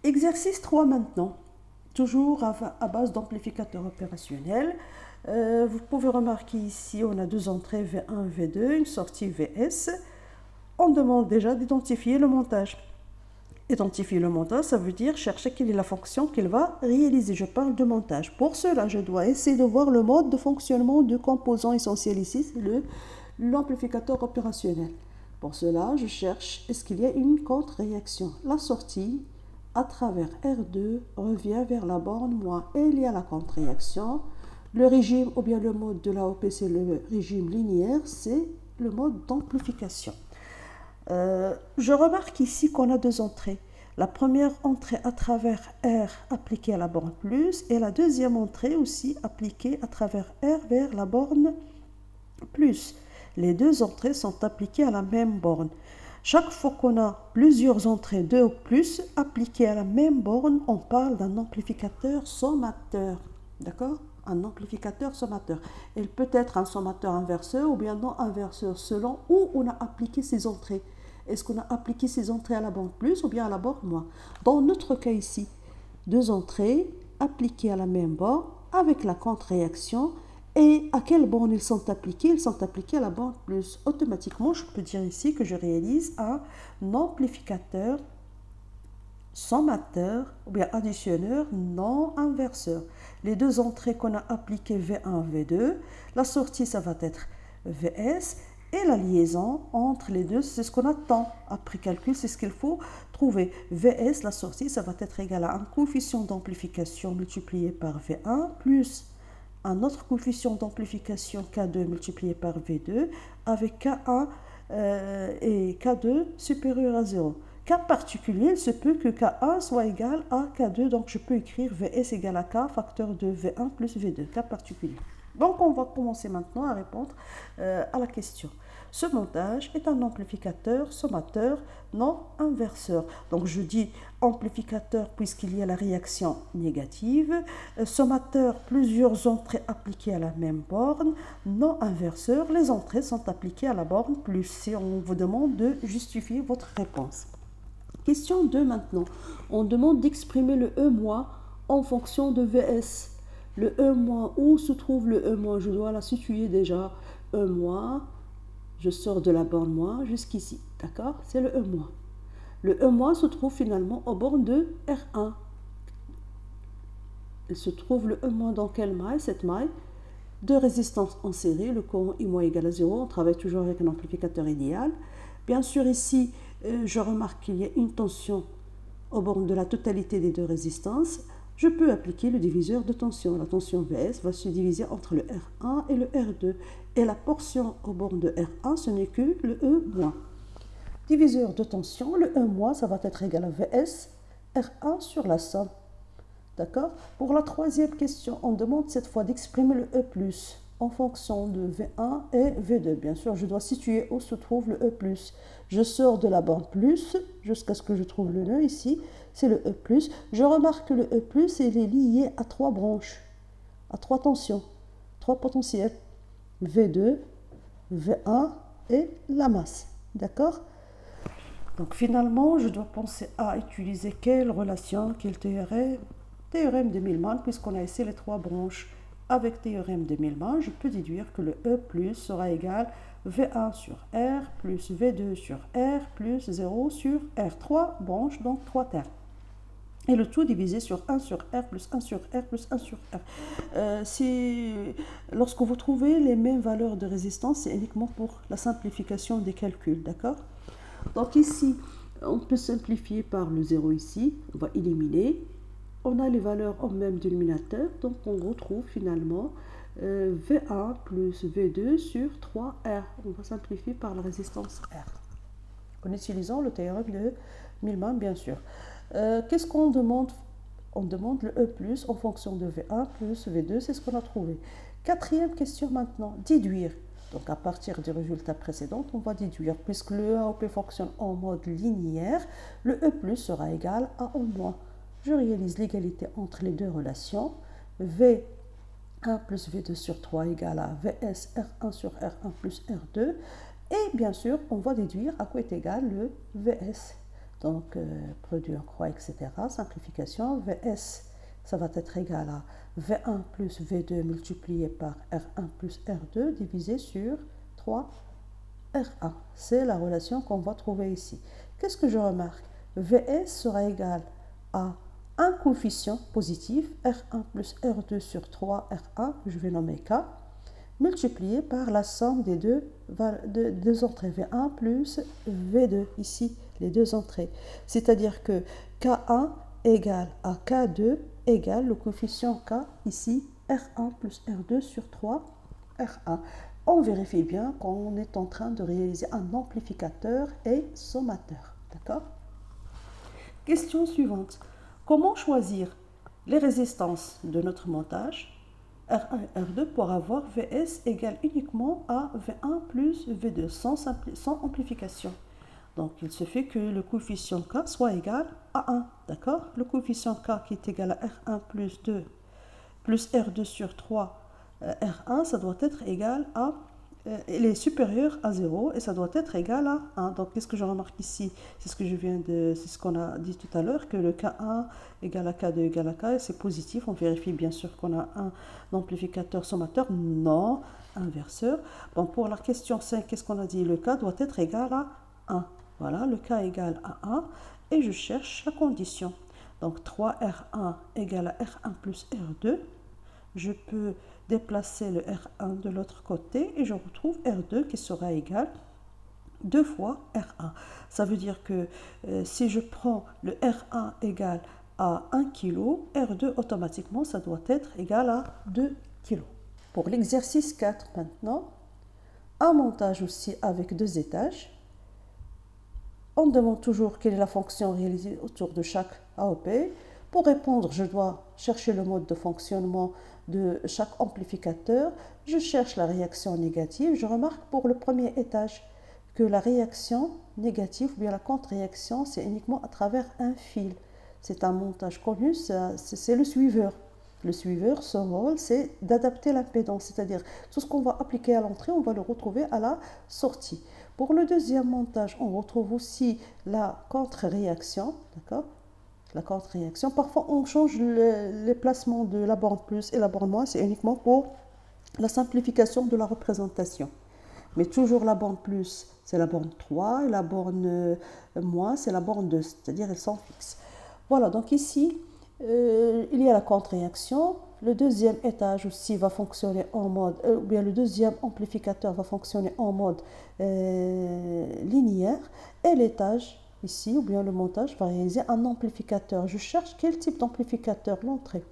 Exercice 3 maintenant, toujours à base d'amplificateur opérationnel. Vous pouvez remarquer ici, on a deux entrées V1, V2, une sortie VS. On demande déjà d'identifier le montage. Identifier le montage, ça veut dire chercher quelle est la fonction qu'il va réaliser. Je parle de montage. Pour cela, je dois essayer de voir le mode de fonctionnement du composant essentiel ici, c'est l'amplificateur opérationnel. Pour cela, je cherche, est-ce qu'il y a une contre-réaction? La sortie à travers R2 revient vers la borne moins et il y a la contre-réaction. Le régime ou bien le mode de l'AOP, c'est le régime linéaire, c'est le mode d'amplification. Je remarque ici qu'on a deux entrées. La première entrée à travers R appliquée à la borne plus et la deuxième entrée aussi appliquée à travers R vers la borne plus. Les deux entrées sont appliquées à la même borne. Chaque fois qu'on a plusieurs entrées 2 ou plus appliquées à la même borne, on parle d'un amplificateur sommateur. D'accord? Un amplificateur sommateur. Il peut être un sommateur inverseur ou bien non inverseur selon où on a appliqué ces entrées. Est-ce qu'on a appliqué ces entrées à la borne plus ou bien à la borne moins? Dans notre cas ici, deux entrées appliquées à la même borne avec la contre-réaction. Et à quelle borne ils sont appliqués? Ils sont appliqués à la borne plus. Automatiquement, je peux dire ici que je réalise un amplificateur sommateur ou bien additionneur non inverseur. Les deux entrées qu'on a appliquées V1, V2, la sortie, ça va être VS. Et la liaison entre les deux, c'est ce qu'on attend. Après calcul, c'est ce qu'il faut trouver. VS, la sortie, ça va être égal à un coefficient d'amplification multiplié par V1 plus un autre coefficient d'amplification K2 multiplié par V2 avec K1 et K2 supérieur à 0. Cas particulier, il se peut que K1 soit égal à K2, donc je peux écrire VS égale à K facteur de V1 plus V2, cas particulier. Donc on va commencer maintenant à répondre à la question. Ce montage est un amplificateur sommateur non inverseur. Donc je dis amplificateur puisqu'il y a la réaction négative, sommateur plusieurs entrées appliquées à la même borne, non inverseur, les entrées sont appliquées à la borne plus. Si on vous demande de justifier votre réponse. Question 2 maintenant. On demande d'exprimer le E- en fonction de VS. Le E-, où se trouve le E-? Je dois la situer déjà. E-, je sors de la borne moins jusqu'ici. D'accord? C'est le E-. Le E- se trouve finalement aux bornes de R1. Il se trouve le E- dans quelle maille? Cette maille de résistance en série. Le courant I- égale à 0. On travaille toujours avec un amplificateur idéal. Bien sûr, ici, je remarque qu'il y a une tension aux bornes de la totalité des deux résistances. Je peux appliquer le diviseur de tension. La tension VS va se diviser entre le R1 et le R2. Et la portion aux bornes de R1, ce n'est que le E-. Diviseur de tension, le E-, ça va être égal à VS, R1 sur la somme. D'accord? Pour la troisième question, on demande cette fois d'exprimer le E+, en fonction de V1 et V2. Bien sûr, je dois situer où se trouve le E+. Je sors de la borne plus jusqu'à ce que je trouve le nœud ici. C'est le E+. Je remarque que le E+, il est lié à trois branches, à trois tensions, trois potentiels. V2, V1 et la masse. D'accord? Donc finalement, je dois penser à utiliser quelle relation, quel théorème? Théorème de Millman, puisqu'on a ici les trois branches. Avec théorème de Millman, je peux déduire que le E+ sera égal V1 sur R plus V2 sur R plus 0 sur R. 3 branches, donc 3 termes. Et le tout divisé sur 1 sur R plus 1 sur R plus 1 sur R. Lorsque vous trouvez les mêmes valeurs de résistance, c'est uniquement pour la simplification des calculs, d'accord? Donc ici, on peut simplifier par le 0 ici, on va éliminer. On a les valeurs au même dénominateur, donc on retrouve finalement V1 plus V2 sur 3R. On va simplifier par la résistance R. En utilisant le théorème de Millman, bien sûr. Qu'est-ce qu'on demande? On demande le E+, en fonction de V1 plus V2, c'est ce qu'on a trouvé. Quatrième question maintenant, déduire. Donc à partir du résultat précédent, on va déduire. Puisque le AOP fonctionne en mode linéaire, le E+ sera égal à O-. Je réalise l'égalité entre les deux relations. V1 plus V2 sur 3 égale à VS R1 sur R1 plus R2. Et bien sûr, on va déduire à quoi est égal le VS. Donc, produit en croix, etc. Simplification, Vs, ça va être égal à V1 plus V2 multiplié par R1 plus R2 divisé sur 3 R1. C'est la relation qu'on va trouver ici. Qu'est-ce que je remarque? Vs sera égal à un coefficient positif, R1 plus R2 sur 3 R1, que je vais nommer K, multiplié par la somme des deux entrées, V1 plus V2, ici, les deux entrées. C'est-à-dire que K1 égale à K2 égale le coefficient K, ici, R1 plus R2 sur 3 R1. On vérifie bien qu'on est en train de réaliser un amplificateur et sommateur. D'accord? Question suivante. Comment choisir les résistances de notre montage R1 et R2 pour avoir Vs égale uniquement à V1 plus V2 sans amplification? Donc, il se fait que le coefficient K soit égal à 1. D'accord? Le coefficient K qui est égal à R1 plus 2 plus R2 sur 3 R1, ça doit être égal à, il est supérieur à 0 et ça doit être égal à 1. Donc, qu'est-ce que je remarque ici? C'est ce qu'on a dit tout à l'heure, que le K1 égale à K2 égale à K, et c'est positif. On vérifie bien sûr qu'on a un amplificateur sommateur, non inverseur. Bon, pour la question 5, qu'est-ce qu'on a dit? Le K doit être égal à 1. Voilà, le K égale à 1 et je cherche la condition. Donc, 3R1 égale à R1 plus R2. Je peux déplacer le R1 de l'autre côté et je retrouve R2 qui sera égal 2 fois R1. Ça veut dire que si je prends le R1 égal à 1 kg, R2 automatiquement ça doit être égal à 2 kg. Pour l'exercice 4 maintenant, un montage aussi avec 2 étages. On demande toujours quelle est la fonction réalisée autour de chaque AOP. Pour répondre, je dois chercher le mode de fonctionnement de chaque amplificateur. Je cherche la réaction négative. Je remarque pour le premier étage que la réaction négative ou bien la contre-réaction, c'est uniquement à travers un fil. C'est un montage connu, c'est le suiveur. Le suiveur, son rôle, c'est d'adapter l'impédance, c'est-à-dire tout ce qu'on va appliquer à l'entrée, on va le retrouver à la sortie. Pour le deuxième montage, on retrouve aussi la contre-réaction, d'accord? La contre-réaction. Parfois, on change les placements de la borne plus et la borne moins. C'est uniquement pour la simplification de la représentation. Mais toujours la borne plus, c'est la borne 3 et la borne moins, c'est la borne 2. C'est-à-dire, elles sont fixes. Voilà, donc ici, il y a la contre-réaction. Le deuxième étage aussi va fonctionner en mode, ou bien le deuxième amplificateur va fonctionner en mode linéaire. Et l'étage ici, ou bien le montage va réaliser un amplificateur. Je cherche quel type d'amplificateur? L'entrée.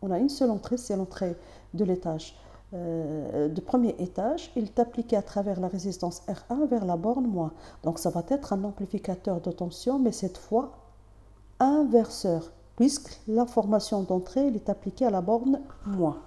On a une seule entrée, c'est l'entrée de l'étage. De premier étage, il est appliqué à travers la résistance R1 vers la borne moins. Donc ça va être un amplificateur de tension, mais cette fois inverseur, puisque l'information d'entrée est appliquée à la borne moins.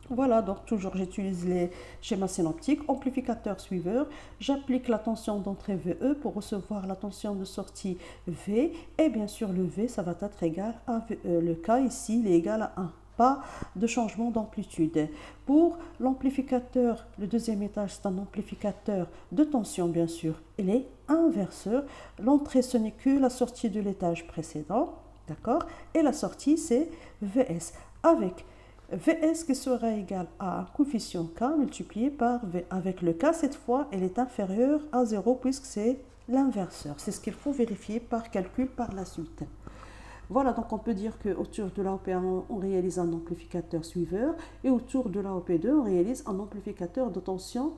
Voilà, donc toujours j'utilise les schémas synoptiques, amplificateur suiveur, j'applique la tension d'entrée VE pour recevoir la tension de sortie V, et bien sûr le V ça va être égal à VE. Le K ici il est égal à 1, pas de changement d'amplitude. Pour l'amplificateur, le deuxième étage c'est un amplificateur de tension bien sûr, il est inverseur, l'entrée ce n'est que la sortie de l'étage précédent, d'accord, et la sortie c'est VS, avec Vs qui sera égal à un coefficient K multiplié par V. Avec le K, cette fois, elle est inférieure à 0 puisque c'est l'inverseur. C'est ce qu'il faut vérifier par calcul par la suite. Voilà, donc on peut dire qu'autour de l'AOP1, on réalise un amplificateur suiveur et autour de l'AOP2, on réalise un amplificateur de tension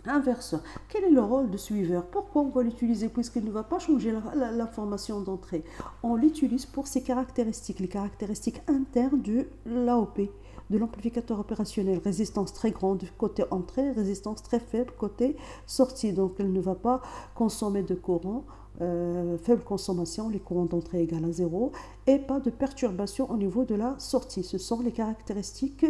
inverseur. Quel est le rôle de suiveur? Pourquoi on va l'utiliser? Puisqu'il ne va pas changer l'information d'entrée. On l'utilise pour ses caractéristiques, les caractéristiques internes de l'AOP, de l'amplificateur opérationnel. Résistance très grande côté entrée, résistance très faible côté sortie. Donc, elle ne va pas consommer de courant. Faible consommation, les courants d'entrée égale à 0 et pas de perturbation au niveau de la sortie. Ce sont les caractéristiques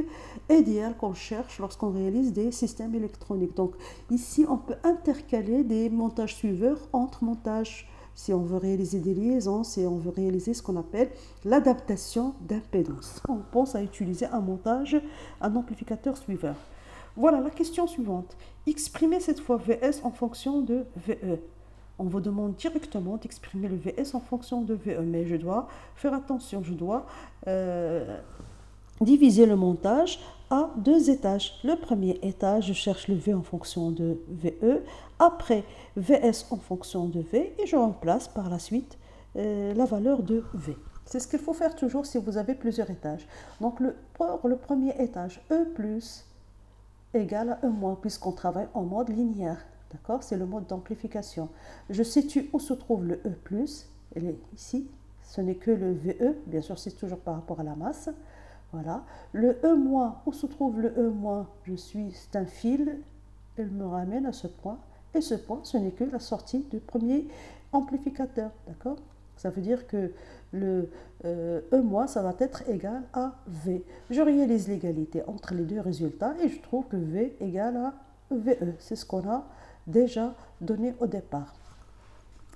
idéales qu'on cherche lorsqu'on réalise des systèmes électroniques. Donc ici, on peut intercaler des montages suiveurs entre montages si on veut réaliser des liaisons, si on veut réaliser ce qu'on appelle l'adaptation d'impédance. On pense à utiliser un montage, un amplificateur suiveur. Voilà la question suivante. Exprimer cette fois VS en fonction de VE. On vous demande directement d'exprimer le VS en fonction de VE, mais je dois faire attention, je dois diviser le montage à 2 étages. Le premier étage, je cherche le V en fonction de VE, après VS en fonction de V, et je remplace par la suite la valeur de V. C'est ce qu'il faut faire toujours si vous avez plusieurs étages. Donc pour le premier étage, E plus égale à E moins, puisqu'on travaille en mode linéaire. D'accord? C'est le mode d'amplification. Je situe où se trouve le E plus, elle est ici, ce n'est que le VE, bien sûr c'est toujours par rapport à la masse. Voilà. Le E moins, où se trouve le E moins? C'est un fil, elle me ramène à ce point. Et ce point, ce n'est que la sortie du premier amplificateur. D'accord? Ça veut dire que le E moins, ça va être égal à V. Je réalise l'égalité entre les deux résultats et je trouve que V égale à VE. C'est ce qu'on a déjà donné au départ.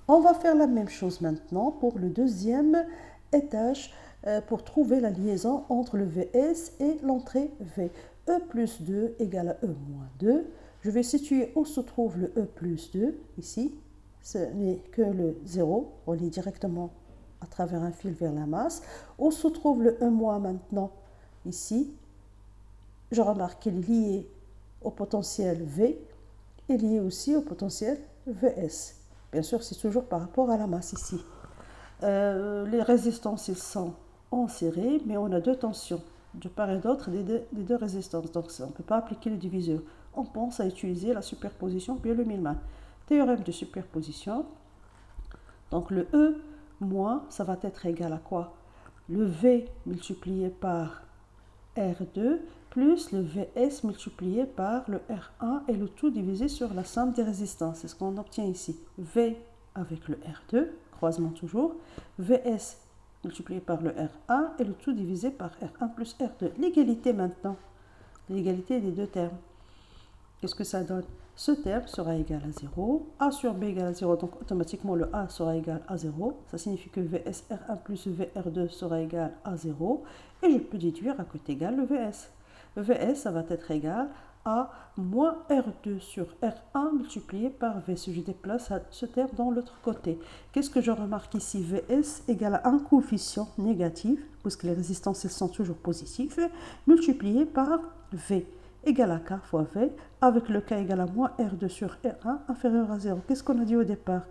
On va faire la même chose maintenant pour le deuxième étage pour trouver la liaison entre le VS et l'entrée V. E plus 2 égale à E moins 2. Je vais situer où se trouve le E plus 2, ici. Ce n'est que le 0, on lit directement à travers un fil vers la masse. Où se trouve le E moins maintenant? Ici. Je remarque qu'il est lié au potentiel V et lié aussi au potentiel VS. Bien sûr, c'est toujours par rapport à la masse ici. Les résistances, ils sont en série, mais on a 2 tensions de part et d'autre des deux résistances. Donc, on ne peut pas appliquer le diviseur. On pense à utiliser la superposition bien le Millman. Théorème de superposition. Donc, le E moins, ça va être égal à quoi? Le V multiplié par R2 plus le VS multiplié par le R1 et le tout divisé sur la somme des résistances. C'est ce qu'on obtient ici. V avec le R2, croisement toujours, VS multiplié par le R1 et le tout divisé par R1 plus R2. L'égalité maintenant, l'égalité des deux termes. Qu'est-ce que ça donne? Ce terme sera égal à 0, A sur B égale à 0, donc automatiquement le A sera égal à 0. Ça signifie que VSR1 plus VR2 sera égal à 0. Et je peux déduire à côté égal le VS. Le VS, ça va être égal à moins R2 sur R1 multiplié par V. Si je déplace ce terme dans l'autre côté. Qu'est-ce que je remarque ici? VS égale à un coefficient négatif, puisque les résistances elles sont toujours positives, multiplié par V égale à K fois V, avec le K égale à moins R2 sur R1 inférieur à 0. Qu'est-ce qu'on a dit au départ?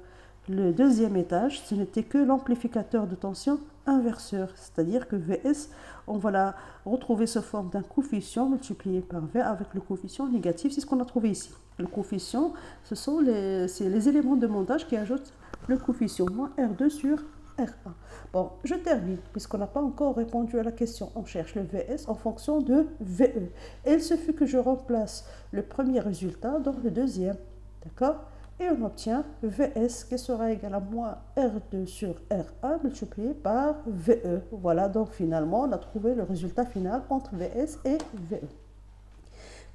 Le deuxième étage, ce n'était que l'amplificateur de tension inverseur, c'est-à-dire que VS, on va la retrouver sous forme d'un coefficient multiplié par V avec le coefficient négatif, c'est ce qu'on a trouvé ici. Le coefficient, ce sont les éléments de montage qui ajoutent le coefficient moins R2 sur R1. Bon, je termine, puisqu'on n'a pas encore répondu à la question. On cherche le VS en fonction de VE. Et il suffit que je remplace le premier résultat dans le deuxième. D'accord? Et on obtient VS qui sera égal à moins R2 sur R1 multiplié par VE. Voilà, donc finalement, on a trouvé le résultat final entre VS et VE.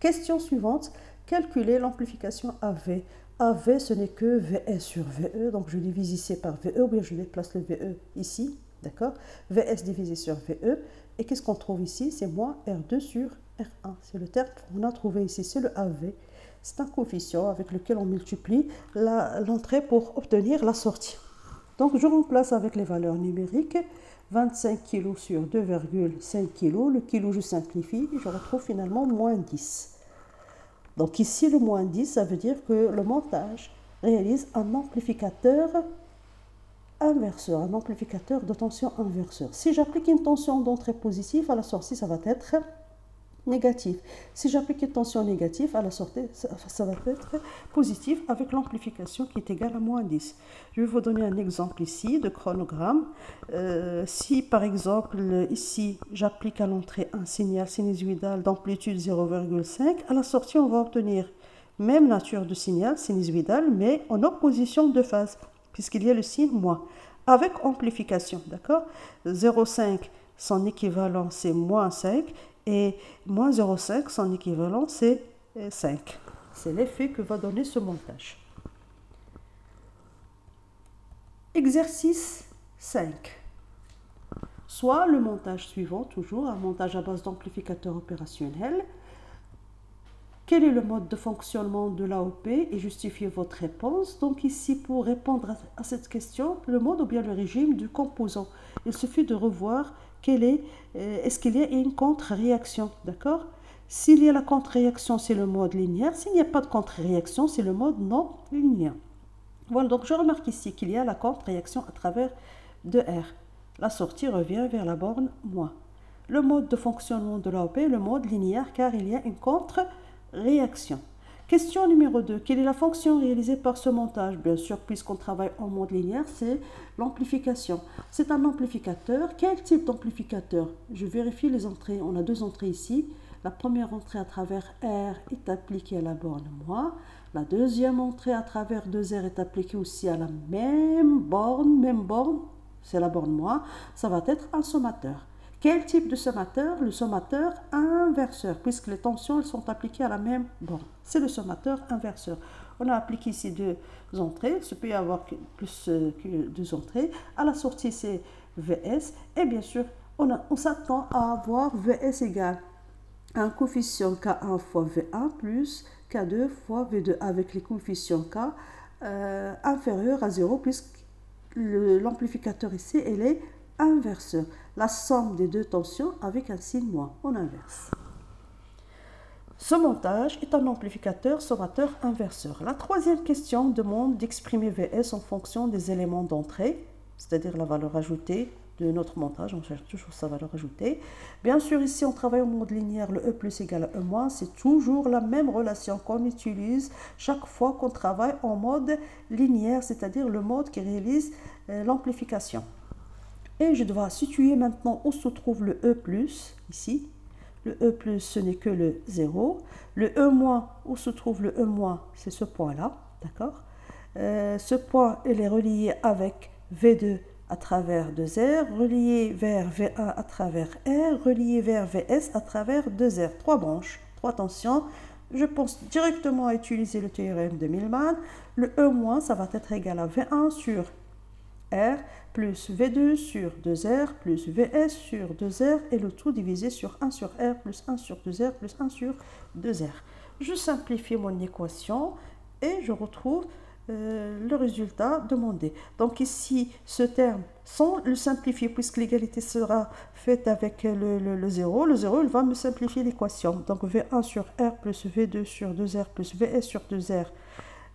Question suivante. Calculer l'amplification AV. AV, ce n'est que VS sur VE, donc je divise ici par VE, ou bien je déplace le VE ici, d'accord? VS divisé sur VE, et qu'est-ce qu'on trouve ici? C'est moins R2 sur R1, c'est le terme qu'on a trouvé ici, c'est le AV. C'est un coefficient avec lequel on multiplie l'entrée pour obtenir la sortie. Donc je remplace avec les valeurs numériques, 25 kg sur 2,5 kg, le kilo je simplifie, et je retrouve finalement moins 10. Donc ici, le moins 10, ça veut dire que le montage réalise un amplificateur inverseur, un amplificateur de tension inverseur. Si j'applique une tension d'entrée positive, à la sortie, ça va être négatif. Si j'applique une tension négative, à la sortie, ça va être positif avec l'amplification qui est égale à moins 10. Je vais vous donner un exemple ici de chronogramme. Si par exemple ici j'applique à l'entrée un signal sinusoïdal d'amplitude 0,5, à la sortie on va obtenir même nature de signal sinusoïdal mais en opposition de phase puisqu'il y a le signe moins avec amplification, d'accord? 0,5 son équivalent c'est moins 5 et moins 0,5 son équivalent c'est 5. C'est l'effet que va donner ce montage. Exercice 5. Soit le montage suivant, toujours un montage à base d'amplificateur opérationnel. quel est le mode de fonctionnement de l'AOP et justifiez votre réponse. Donc ici, pour répondre à cette question, le mode ou bien le régime du composant, il suffit de revoir est-ce qu'il y a une contre-réaction, d'accord? S'il y a la contre-réaction, c'est le mode linéaire. S'il n'y a pas de contre-réaction, c'est le mode non linéaire. Voilà, donc je remarque ici qu'il y a la contre-réaction à travers de R. La sortie revient vers la borne moins. Le mode de fonctionnement de l'AOP est le mode linéaire car il y a une contre-réaction. Question numéro 2. Quelle est la fonction réalisée par ce montage? Bien sûr, puisqu'on travaille en mode linéaire, c'est l'amplification. C'est un amplificateur. Quel type d'amplificateur? Je vérifie les entrées. On a deux entrées ici. La première entrée à travers R est appliquée à la borne moins. La deuxième entrée à travers 2R est appliquée aussi à la même borne, c'est la borne moins. Ça va être un sommateur. Quel type de sommateur? Le sommateur inverseur, puisque les tensions elles sont appliquées à la même borne. C'est le sommateur inverseur. On a appliqué ici deux entrées, il peut y avoir plus que deux entrées. À la sortie, c'est VS. Et bien sûr, on s'attend à avoir VS égale un coefficient K1 fois V1 plus K2 fois V2, avec les coefficients K inférieurs à 0, puisque l'amplificateur ici, elle est inverseur. La somme des deux tensions avec un signe moins, on inverse. Ce montage est un amplificateur sommateur inverseur. La troisième question demande d'exprimer VS en fonction des éléments d'entrée, c'est-à-dire la valeur ajoutée de notre montage, on cherche toujours sa valeur ajoutée. Bien sûr, ici, on travaille au mode linéaire, le E plus égale à E moins, c'est toujours la même relation qu'on utilise chaque fois qu'on travaille en mode linéaire, c'est-à-dire le mode qui réalise l'amplification. Et je dois situer maintenant où se trouve le E plus, ici. Le E plus, ce n'est que le 0. Le E moins, où se trouve le E moins, c'est ce point-là, d'accord? Ce point, il est relié avec V2 à travers 2R, relié vers V1 à travers R, relié vers VS à travers 2R. Trois branches, trois tensions. Je pense directement à utiliser le théorème de Millman. Le E-, ça va être égal à V1 sur R plus V2 sur 2R plus VS sur 2R et le tout divisé sur 1 sur R plus 1 sur 2R plus 1 sur 2R. Je simplifie mon équation et je retrouve le résultat demandé. Donc ici, ce terme, sans le simplifier, puisque l'égalité sera faite avec le 0, le 0, il va me simplifier l'équation. Donc V1 sur R plus V2 sur 2R plus VS sur 2R,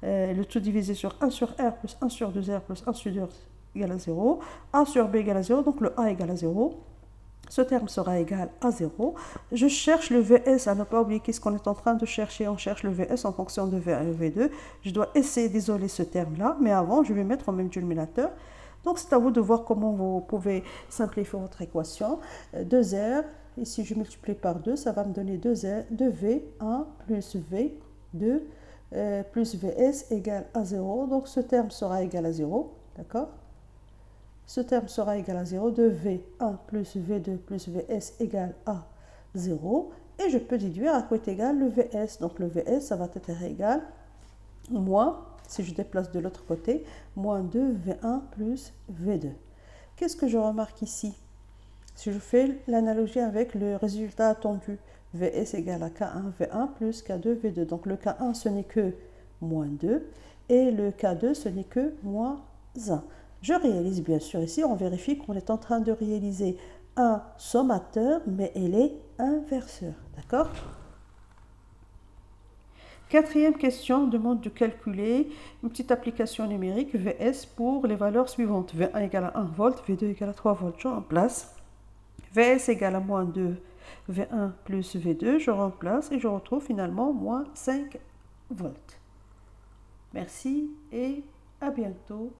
le tout divisé sur 1 sur R plus 1 sur 2R plus 1 sur 2R égale à 0, A sur B égale à 0, donc le A égale à 0. Ce terme sera égal à 0. Je cherche le VS, à ne pas oublier qu'est-ce qu'on est en train de chercher. On cherche le VS en fonction de V1 et V2. Je dois essayer d'isoler ce terme-là, mais avant, je vais mettre au même dénominateur. Donc, c'est à vous de voir comment vous pouvez simplifier votre équation. 2R, ici je multiplie par 2, ça va me donner 2V1 plus V2 plus VS égale à 0. Donc, ce terme sera égal à 0, d'accord? Ce terme sera égal à 0, de V1 plus V2 plus VS égale à 0. Et je peux déduire à quoi est égal le VS. Donc le VS, ça va être égal moins, si je déplace de l'autre côté, moins 2V1 plus V2. Qu'est-ce que je remarque ici? Si je fais l'analogie avec le résultat attendu, VS égale à K1 V1 plus K2 V2. Donc le K1, ce n'est que moins 2 et le K2, ce n'est que moins 1. Je réalise bien sûr ici, on vérifie qu'on est en train de réaliser un sommateur, mais elle est inverseur. D'accord? Quatrième question demande de calculer une petite application numérique VS pour les valeurs suivantes. V1 égale à 1 volt, V2 égale à 3 volts. Je remplace. VS égale à moins 2, V1 plus V2. Je remplace et je retrouve finalement moins 5 volts. Merci et à bientôt.